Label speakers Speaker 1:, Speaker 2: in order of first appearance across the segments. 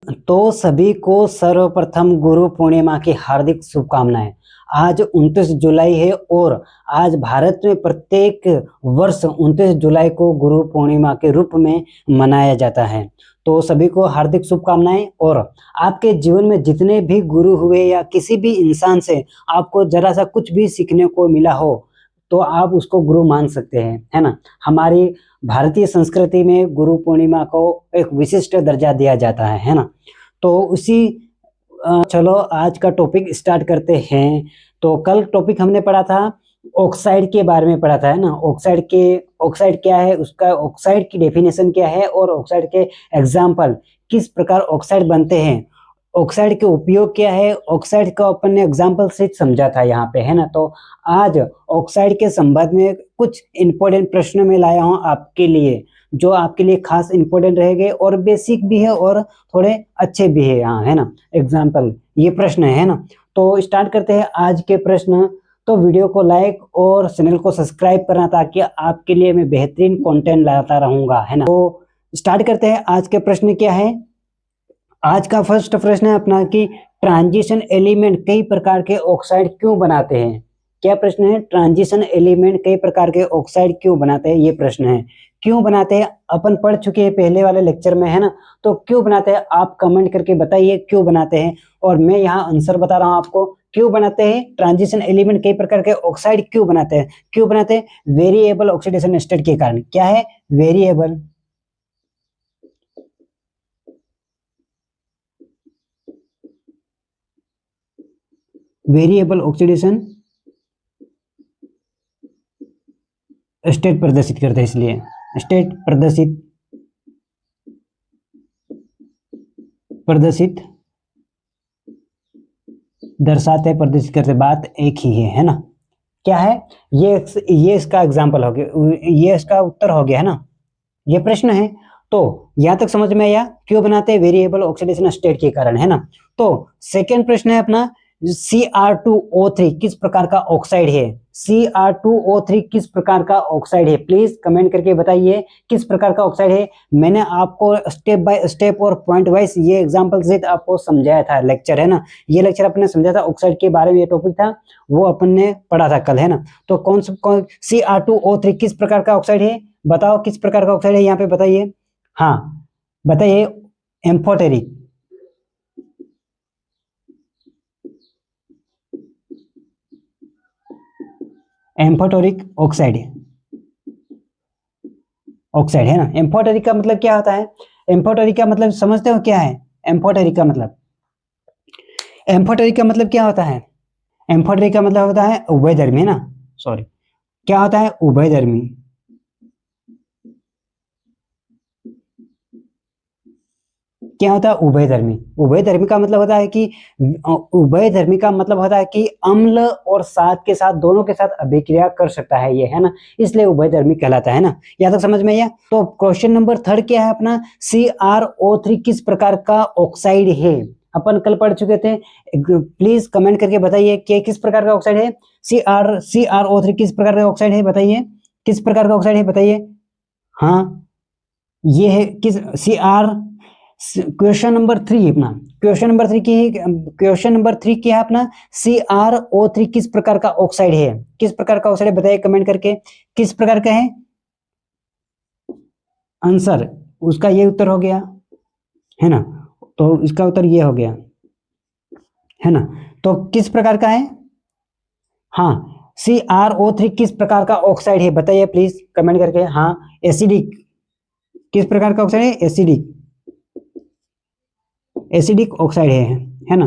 Speaker 1: तो सभी को सर्वप्रथम गुरु पूर्णिमा की हार्दिक शुभकामनाएं। आज 29 जुलाई है और आज भारत में प्रत्येक वर्ष 29 जुलाई को गुरु पूर्णिमा के रूप में मनाया जाता है। तो सभी को हार्दिक शुभकामनाएं। और आपके जीवन में जितने भी गुरु हुए या किसी भी इंसान से आपको जरा सा कुछ भी सीखने को मिला हो तो आप उसको गुरु मान सकते हैं, है ना। हमारी भारतीय संस्कृति में गुरु पूर्णिमा को एक विशिष्ट दर्जा दिया जाता है ना। तो उसी चलो आज का टॉपिक स्टार्ट करते हैं। तो कल टॉपिक हमने पढ़ा था ऑक्साइड के बारे में पढ़ा था, है ना। ऑक्साइड क्या है, उसका ऑक्साइड की डेफिनेशन क्या है और ऑक्साइड के एग्जाम्पल किस प्रकार ऑक्साइड बनते हैं, ऑक्साइड के उपयोग क्या है, ऑक्साइड का अपन ने एग्जाम्पल से समझा था यहाँ पे, है ना। तो आज ऑक्साइड के संबंध में कुछ इंपॉर्टेंट प्रश्न में लाया हूँ आपके लिए, जो आपके लिए खास इंपॉर्टेंट रहेंगे और बेसिक भी है और थोड़े अच्छे भी है यहाँ, है ना। एग्जाम्पल ये प्रश्न है ना। तो स्टार्ट करते हैं आज के प्रश्न। तो वीडियो को लाइक और चैनल को सब्सक्राइब करना ताकि आपके लिए मैं बेहतरीन कंटेंट लाता रहूंगा, है ना। तो स्टार्ट करते हैं। आज के प्रश्न क्या है, आज का फर्स्ट प्रश्न है अपना कि ट्रांजिशन एलिमेंट कई प्रकार के ऑक्साइड क्यों बनाते हैं। क्या प्रश्न है, ट्रांजिशन एलिमेंट कई प्रकार के ऑक्साइड क्यों बनाते हैं, ये प्रश्न है। क्यों बनाते हैं अपन पढ़ चुके हैं पहले वाले लेक्चर में, है ना। तो क्यों बनाते हैं आप कमेंट करके बताइए क्यों बनाते हैं, और मैं यहाँ आंसर बता रहा हूँ आपको क्यों बनाते हैं। ट्रांजिशन एलिमेंट कई प्रकार के ऑक्साइड क्यों बनाते हैं, क्यों बनाते हैं, वेरिएबल ऑक्सीडेशन स्टेट के कारण। क्या है, वेरिएबल ऑक्सीडेशन स्टेट प्रदर्शित करते हैं, इसलिए स्टेट प्रदर्शित दर्शाते प्रदर्शित करते, बात एक ही है ना। क्या है ये इसका एग्जाम्पल हो गया, ये इसका उत्तर हो गया, है ना। ये प्रश्न है। तो यहां तक समझ में आया क्यों बनाते हैं, वेरिएबल ऑक्सीडेशन स्टेट के कारण, है ना। तो सेकेंड प्रश्न है अपना Cr2O3 किस प्रकार का ऑक्साइड है। Cr2O3 किस प्रकार का ऑक्साइड है, प्लीज कमेंट करके बताइए किस प्रकार का ऑक्साइड है। मैंने आपको स्टेप बाय स्टेप और पॉइंट वाइज ये एग्जांपल से आपको समझाया था, लेक्चर, है ना। ये लेक्चर अपने समझा था ऑक्साइड के बारे में, ये टॉपिक था वो अपन ने पढ़ा था कल, है ना। तो कौन Cr2O3 किस प्रकार का ऑक्साइड है, बताओ किस प्रकार का ऑक्साइड है, यहाँ पे बताइए। हाँ बताइए, एम्फोटेरिक, एम्फोटेरिक ऑक्साइड है ना। एम्फोटेरिक का मतलब क्या होता है, एम्फोटेरिक का मतलब समझते हो क्या है। एम्फोटेरिक का मतलब क्या होता है, एम्फोटेरिक का मतलब होता है उभयधर्मी, है ना। सॉरी, क्या होता है, उभयधर्मी। क्या होता है, उभयधर्मी। उभयधर्मी का मतलब होता है कि अम्ल और साथ के साथ दोनों के साथ अभिक्रिया कर सकता है ये, है ना। इसलिए उभयधर्मी कहलाता है ना। यहाँ तक समझ में आया। तो क्वेश्चन नंबर 3 क्या है अपना, Cr2O3 किस प्रकार का ऑक्साइड है। अपन कल पढ़ चुके थे, प्लीज कमेंट करके बताइए कि किस प्रकार का ऑक्साइड है। Cr2O3 किस प्रकार का ऑक्साइड है, बताइए किस प्रकार का ऑक्साइड है, बताइए। हाँ ये है किस क्वेश्चन नंबर 3 अपना, क्वेश्चन नंबर 3 क्या है अपना, Cr2O3 किस प्रकार का ऑक्साइड है, किस प्रकार का ऑक्साइड है, बताइए कमेंट करके किस प्रकार का है। आंसर उसका ये उत्तर हो गया, है ना। तो इसका उत्तर ये हो गया, है ना। तो किस प्रकार का है, हाँ Cr2O3 किस प्रकार का ऑक्साइड है, बताइए प्लीज कमेंट करके। हाँ एसिडिक, किस प्रकार का ऑक्साइड है, एसिडिक ऑक्साइड है ना।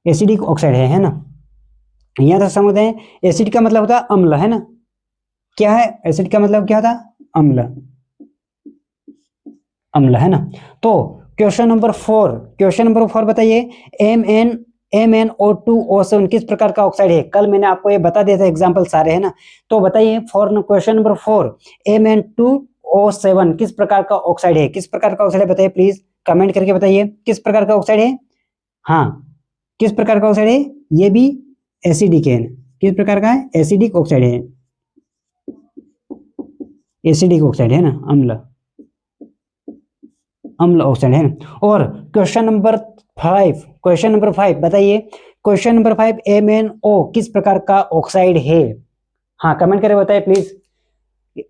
Speaker 1: एसिडिक ऑक्साइड है ना। यहां तक समझते हैं, एसिड का मतलब होता है अम्ल, है ना। क्या है, एसिड का मतलब क्या होता है, अम्ल, है ना। तो क्वेश्चन नंबर 4 बताइए, MnO2O7 किस प्रकार का ऑक्साइड है। कल मैंने आपको ये बता दिया था एग्जाम्पल सारे, है ना। तो बताइए क्वेश्चन नंबर 4 Mn2O7 किस प्रकार का ऑक्साइड है, किस प्रकार का ऑक्साइड है, बताइए प्लीज कमेंट करके बताइए किस प्रकार का ऑक्साइड है। हाँ किस प्रकार का ऑक्साइड है, ये भी एसिडिक है। किस प्रकार का है, एसिडिक ऑक्साइड है, एसिडिक ऑक्साइड है ना, अम्ल। अम्ल ऑक्साइड है ना। और क्वेश्चन नंबर 5 बताइए, क्वेश्चन नंबर 5 MnO किस प्रकार का ऑक्साइड है? हाँ कमेंट करके बताइए प्लीज।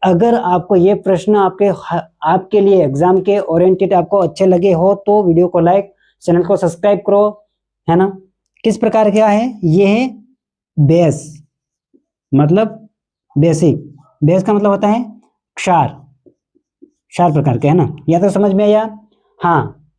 Speaker 1: अगर आपको ये प्रश्न आपके लिए एग्जाम के ओरिएंटेड आपको अच्छे लगे हो तो वीडियो को लाइक, चैनल को सब्सक्राइब करो, है ना। किस प्रकार का है ये? है बेस, मतलब बेसिक। बेस का मतलब होता है क्षार, क्षार प्रकार के, है ना। या तो समझ में आया? हाँ,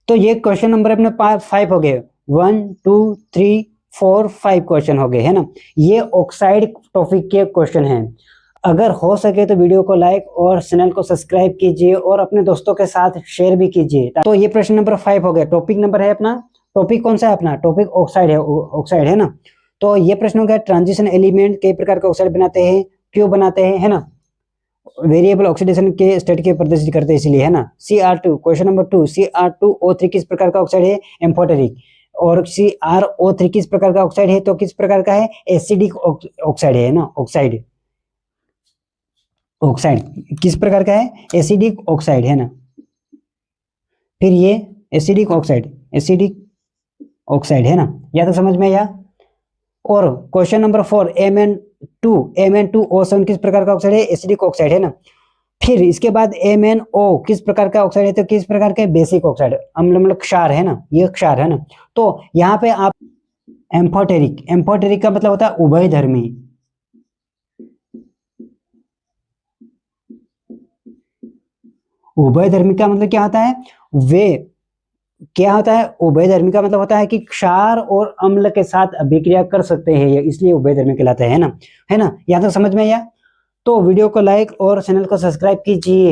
Speaker 1: तो ये क्वेश्चन नंबर अपने 5 हो गए। 1 2 3 4 5 क्वेश्चन हो गए, है ना। ये ऑक्साइड टॉपिक के क्वेश्चन हैं। अगर हो सके तो वीडियो को लाइक और चैनल को सब्सक्राइब कीजिए और अपने दोस्तों के साथ शेयर भी कीजिए। तो ये प्रश्न नंबर 5 हो गया। टॉपिक नंबर है अपना, टॉपिक कौन सा है अपना? टॉपिक ऑक्साइड है, ऑक्साइड है ना। तो ये प्रश्न हो गया ट्रांजिशन एलिमेंट कई प्रकार के ऑक्साइड बनाते हैं, क्यों बनाते हैं, है ना। वेरिएबल ऑक्सीडेशन के स्टेट के प्रदर्शित करते हैं इसलिए, है ना। Cr2 क्वेश्चन नंबर 2 Cr2O3 किस प्रकार का ऑक्साइड है? एम्फोटेरिक। और CrO3 किस प्रकार का ऑक्साइड है? तो किस प्रकार का है? एसिडिक ऑक्साइड है ना। ऑक्साइड, ऑक्साइड किस प्रकार का है? एसिडिक ऑक्साइड, है ना। फिर ये एसिडिक ऑक्साइड, एसिडिक ऑक्साइड, है ना। या तो समझ में आया? और क्वेश्चन नंबर 4 Mn2O7 किस प्रकार का ऑक्साइड है? एसिडिक ऑक्साइड, है ना। फिर इसके बाद MnO किस प्रकार का ऑक्साइड है? तो किस प्रकार का? बेसिक ऑक्साइड, अम्ल मतलब क्षार, है ना। ये क्षार है ना। तो यहाँ पे आप एम्फोटेरिक, एम्फोटेरिक का मतलब होता है उभयधर्मी। उभयधर्मी का मतलब क्या होता है? वे क्या होता है? उभयधर्मी का मतलब होता है कि क्षार और अम्ल के साथ अभिक्रिया कर सकते हैं, ये इसलिए उभयधर्मी कहलाते हैं, है ना। है ना, या तो समझ में आया? तो वीडियो को लाइक और चैनल को सब्सक्राइब कीजिए,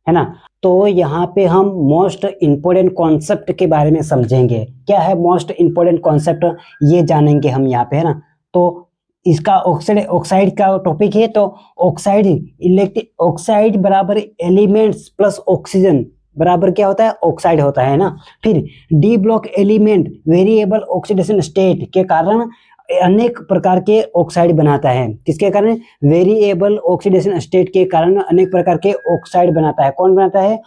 Speaker 1: है ना। तो यहाँ पे हम मोस्ट इंपोर्टेंट कॉन्सेप्ट के बारे में समझेंगे। क्या है मोस्ट इंपोर्टेंट कॉन्सेप्ट, ये जानेंगे हम यहाँ पे, है ना। तो इसका ऑक्साइड का टॉपिक है। तो ऑक्साइड बराबर एलिमेंट्स प्लस ऑक्सीजन बराबर क्या होता है? ऑक्साइड होता है ना। फिर D block element variable oxidation state के कारण अनेक प्रकार के ऑक्साइड बनाता है। किसके कारण? वेरिएबल ऑक्सीडेशन स्टेट के कारण अनेक प्रकार के ऑक्साइड बनाता है। कौन बनाता है?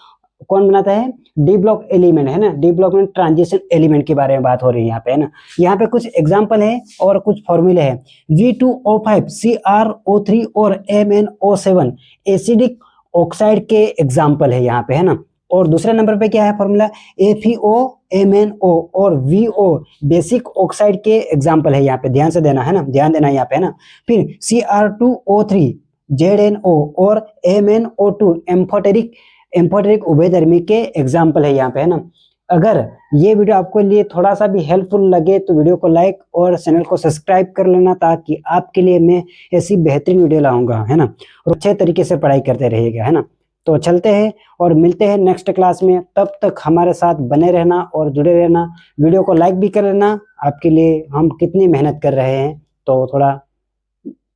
Speaker 1: कौन बनाता है? डी ब्लॉक एलिमेंट, है ना। डी ब्लॉक में ट्रांजिशन एलिमेंट के बारे में बात हो रही है यहाँ पे, है ना। यहाँ पे कुछ एग्जांपल है और कुछ फॉर्मूले हैं। V2O5 CrO3 और MnO7 एसिडिक ऑक्साइड के एग्जाम्पल है यहाँ पे, है ना। और दूसरे नंबर पे क्या है फॉर्मूला? FeO MnO और VO बेसिक ऑक्साइड के एग्जाम्पल है यहाँ पे, ध्यान से देना, है ना, ध्यान देना यहाँ पे, है ना। फिर Cr2O3 ZnO और MnO2 एम्फोटेरिक उभयधर्मी के एग्जाम्पल है यहाँ पे, है ना। अगर ये वीडियो आपको लिए थोड़ा सा भी हेल्पफुल लगे तो वीडियो को लाइक और चैनल को सब्सक्राइब कर लेना, ताकि आपके लिए मैं ऐसी बेहतरीन वीडियो लाऊंगा, है ना। और अच्छे तरीके से पढ़ाई करते रहिएगा, है ना। तो चलते हैं और मिलते हैं नेक्स्ट क्लास में। तब तक हमारे साथ बने रहना और जुड़े रहना। वीडियो को लाइक भी कर लेना, आपके लिए हम कितनी मेहनत कर रहे हैं, तो थोड़ा